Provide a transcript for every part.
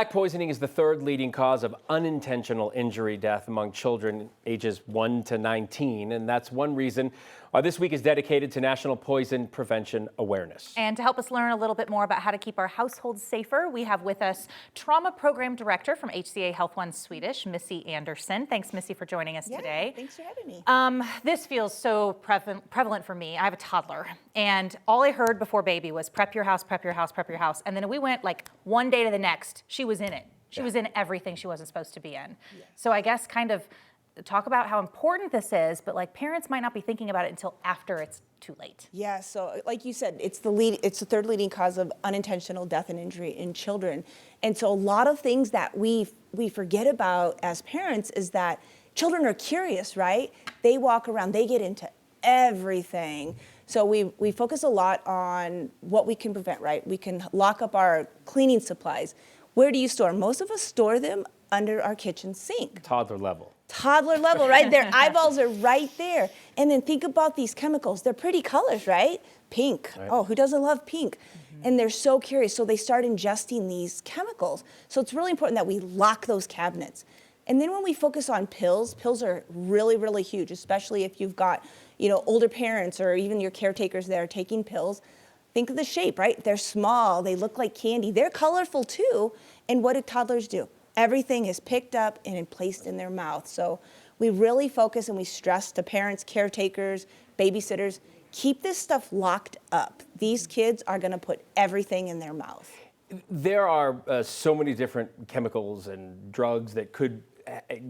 Black poisoning is the third leading cause of unintentional injury death among children ages 1 to 19, and that's one reason why this week is dedicated to National Poison Prevention Awareness. And to help us learn a little bit more about how to keep our households safer, we have with us Trauma Program Director from HCA Health One Swedish, Missy Anderson. Thanks, Missy, for joining us today. Thanks for having me. This feels so prevalent for me. I have a toddler, and all I heard before baby was prep your house, prep your house, prep your house. And then we went like one day to the next, she was in it. She was in everything she wasn't supposed to be in. Yeah. So I guess kind of talk about how important this is, but like parents might not be thinking about it until after it's too late. Yeah, so like you said, it's the third leading cause of unintentional death and injury in children. And so a lot of things that we forget about as parents is that children are curious, right? They walk around, they get into everything. So we focus a lot on what we can prevent, right? We can lock up our cleaning supplies. Where do you store? Most of us store them under our kitchen sink. Toddler level. Toddler level, right? Their eyeballs are right there. And then think about these chemicals. They're pretty colors, right? Pink. Right. Oh, who doesn't love pink? Mm-hmm. And they're so curious. So they start ingesting these chemicals. So it's really important that we lock those cabinets. And then when we focus on pills are really, really huge, especially if you've got, older parents or even your caretakers that are taking pills. Think of the shape, right? They're small, they look like candy. They're colorful too. And what do toddlers do? Everything is picked up and placed in their mouth. So we really focus and we stress to parents, caretakers, babysitters, keep this stuff locked up. These kids are gonna put everything in their mouth. There are so many different chemicals and drugs that could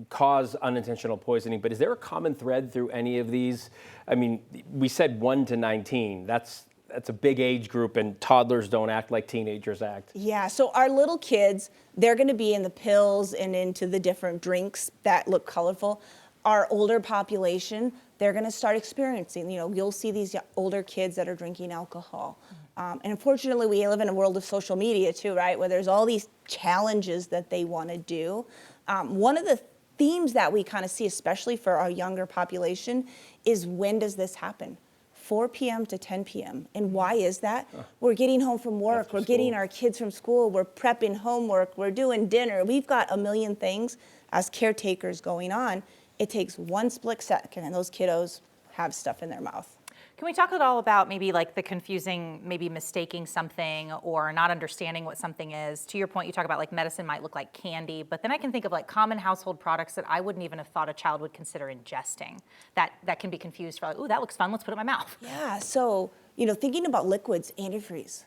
cause unintentional poisoning, but is there a common thread through any of these? I mean, we said 1 to 19, that's a big age group, and toddlers don't act like teenagers act. Yeah, so our little kids, they're gonna be in the pills and into the different drinks that look colorful. Our older population, they're gonna start experiencing, you'll see these older kids that are drinking alcohol. And unfortunately, we live in a world of social media too, right? Where there's all these challenges that they wanna do. One of the themes that we kind of see, especially for our younger population, is when does this happen? 4 p.m. to 10 p.m. And why is that? We're getting home from work, we're getting our kids from school, we're prepping homework, we're doing dinner. We've got a million things as caretakers going on. It takes one split second and those kiddos have stuff in their mouth. Can we talk at all about maybe like the confusing, maybe mistaking something or not understanding what something is? To your point, you talk about like medicine might look like candy, but then I can think of like common household products that I wouldn't even have thought a child would consider ingesting that can be confused for like, ooh, that looks fun, let's put it in my mouth. Yeah, so, thinking about liquids, antifreeze,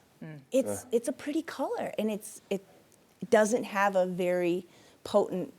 it's a pretty color and it doesn't have a very potent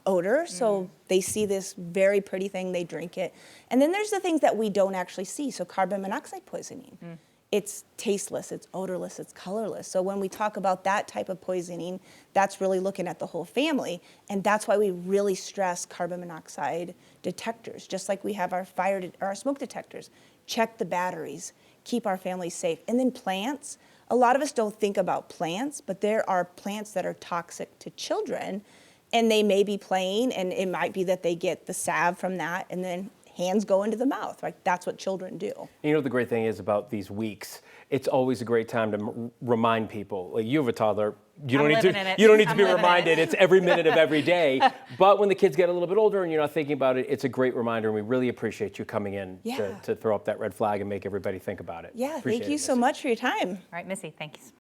odor, so they see this very pretty thing, they drink it. And then there's the things that we don't actually see, so carbon monoxide poisoning. It's tasteless, it's odorless, it's colorless. So when we talk about that type of poisoning, that's really looking at the whole family, and that's why we really stress carbon monoxide detectors, just like we have our smoke detectors. Check the batteries, keep our families safe. And then plants, a lot of us don't think about plants, but there are plants that are toxic to children. And they may be playing, and it might be that they get the salve from that, and then hands go into the mouth, right? That's what children do. The great thing is about these weeks, it's always a great time to remind people. Like, you have a toddler, you don't need to be reminded. It's every minute of every day. But when the kids get a little bit older and you're not thinking about it, it's a great reminder, and we really appreciate you coming in to throw up that red flag and make everybody think about it. Yeah, thank you so much for your time. All right, Missy, thanks.